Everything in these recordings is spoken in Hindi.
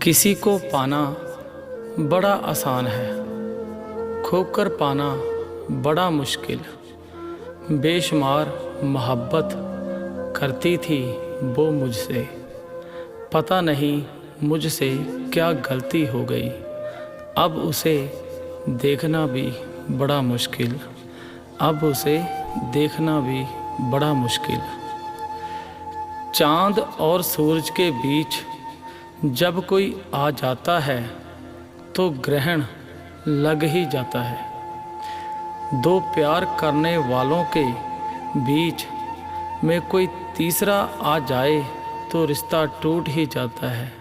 किसी को पाना बड़ा आसान है, खोकर पाना बड़ा मुश्किल। बेशुमार मोहब्बत करती थी वो मुझसे, पता नहीं मुझसे क्या गलती हो गई। अब उसे देखना भी बड़ा मुश्किल, अब उसे देखना भी बड़ा मुश्किल। चाँद और सूरज के बीच जब कोई आ जाता है तो ग्रहण लग ही जाता है। दो प्यार करने वालों के बीच में कोई तीसरा आ जाए तो रिश्ता टूट ही जाता है,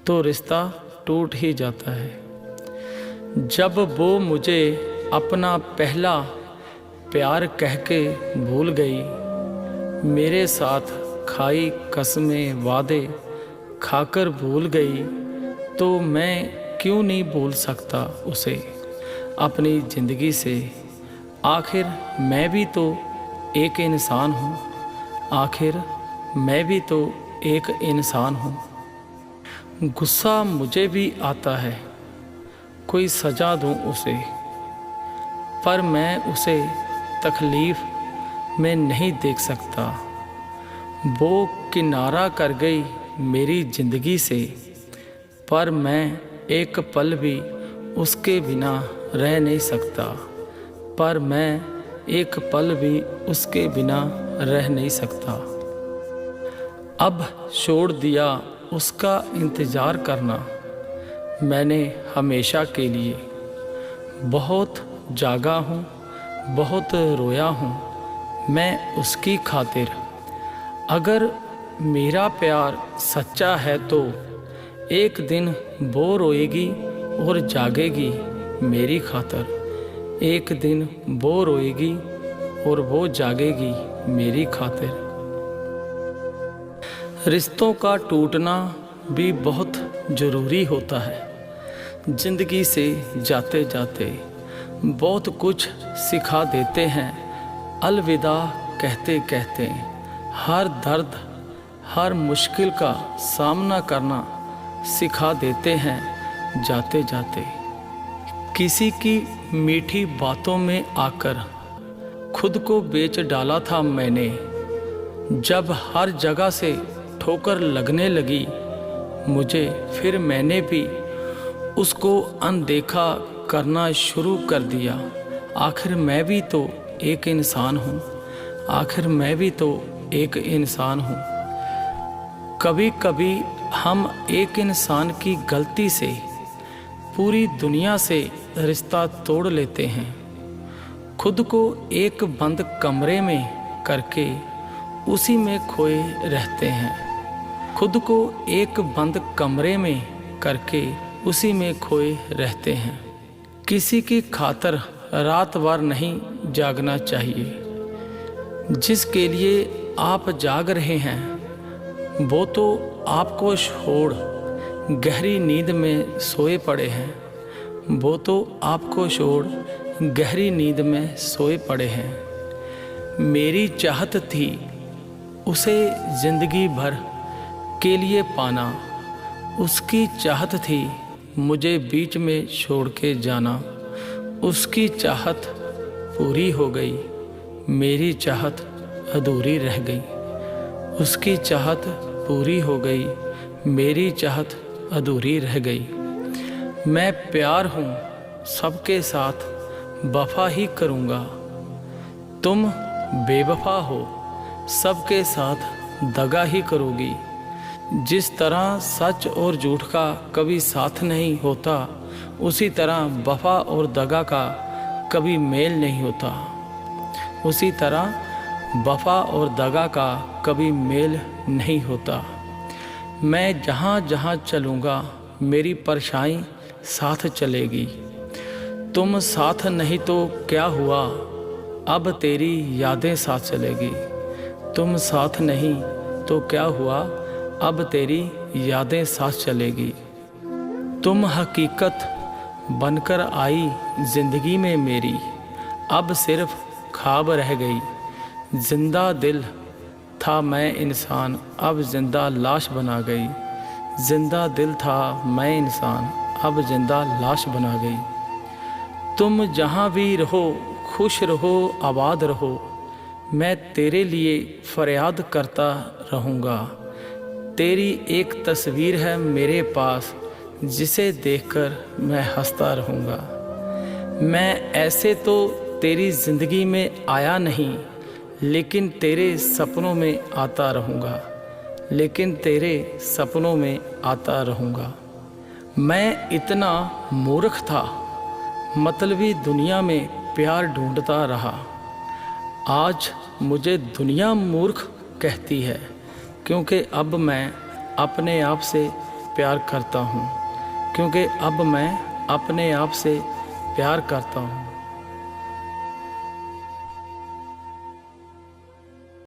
तो रिश्ता टूट ही जाता है। जब वो मुझे अपना पहला प्यार कह के भूल गई, मेरे साथ खाई कसमें वादे खाकर भूल गई, तो मैं क्यों नहीं भूल सकता उसे अपनी ज़िंदगी से। आखिर मैं भी तो एक इंसान हूँ, आखिर मैं भी तो एक इंसान हूँ। गुस्सा मुझे भी आता है, कोई सज़ा दूँ उसे, पर मैं उसे तकलीफ़ में नहीं देख सकता। वो किनारा कर गई मेरी ज़िंदगी से, पर मैं एक पल भी उसके बिना रह नहीं सकता, पर मैं एक पल भी उसके बिना रह नहीं सकता। अब छोड़ दिया उसका इंतज़ार करना मैंने हमेशा के लिए। बहुत जागा हूँ, बहुत रोया हूँ मैं उसकी खातिर। अगर मेरा प्यार सच्चा है तो एक दिन वो रोएगी और जागेगी मेरी खातिर। एक दिन वो रोएगी और वो जागेगी मेरी खातिर। रिश्तों का टूटना भी बहुत ज़रूरी होता है। ज़िंदगी से जाते जाते बहुत कुछ सिखा देते हैं। अलविदा कहते कहते हर दर्द हर मुश्किल का सामना करना सिखा देते हैं जाते जाते। किसी की मीठी बातों में आकर खुद को बेच डाला था मैंने। जब हर जगह से ठोकर लगने लगी मुझे, फिर मैंने भी उसको अनदेखा करना शुरू कर दिया। आखिर मैं भी तो एक इंसान हूँ, आखिर मैं भी तो एक इंसान हूँ। कभी कभी हम एक इंसान की गलती से पूरी दुनिया से रिश्ता तोड़ लेते हैं। खुद को एक बंद कमरे में करके उसी में खोए रहते हैं। खुद को एक बंद कमरे में करके उसी में खोए रहते हैं। किसी की खातिर रात भर नहीं जागना चाहिए। जिसके लिए आप जाग रहे हैं वो तो आपको छोड़ गहरी नींद में सोए पड़े हैं, वो तो आपको छोड़ गहरी नींद में सोए पड़े हैं। मेरी चाहत थी उसे ज़िंदगी भर के लिए पाना, उसकी चाहत थी मुझे बीच में छोड़ के जाना। उसकी चाहत पूरी हो गई, मेरी चाहत अधूरी रह गई। उसकी चाहत पूरी हो गई, मेरी चाहत अधूरी रह गई। मैं प्यार हूँ सबके साथ वफा ही करूँगा। तुम बेवफा हो सबके साथ दगा ही करोगी। जिस तरह सच और झूठ का कभी साथ नहीं होता, उसी तरह वफा और दगा का कभी मेल नहीं होता। उसी तरह वफा और दगा का कभी मेल नहीं होता। मैं जहाँ जहाँ चलूँगा मेरी परछाई साथ चलेगी। तुम साथ नहीं तो क्या हुआ, अब तेरी यादें साथ चलेगी। तुम साथ नहीं तो क्या हुआ, अब तेरी यादें साथ चलेगी। तुम हकीकत बनकर आई ज़िंदगी में मेरी, अब सिर्फ ख्वाब रह गई। जिंदा दिल था मैं इंसान, अब जिंदा लाश बना गई। जिंदा दिल था मैं इंसान, अब जिंदा लाश बना गई। तुम जहाँ भी रहो खुश रहो आबाद रहो, मैं तेरे लिए फरियाद करता रहूँगा। तेरी एक तस्वीर है मेरे पास, जिसे देखकर मैं हंसता रहूँगा। मैं ऐसे तो तेरी ज़िंदगी में आया नहीं, लेकिन तेरे सपनों में आता रहूँगा, लेकिन तेरे सपनों में आता रहूँगा। मैं इतना मूर्ख था, मतलबी दुनिया में प्यार ढूंढता रहा। आज मुझे दुनिया मूर्ख कहती है, क्योंकि अब मैं अपने आप से प्यार करता हूँ, क्योंकि अब मैं अपने आप से प्यार करता हूँ।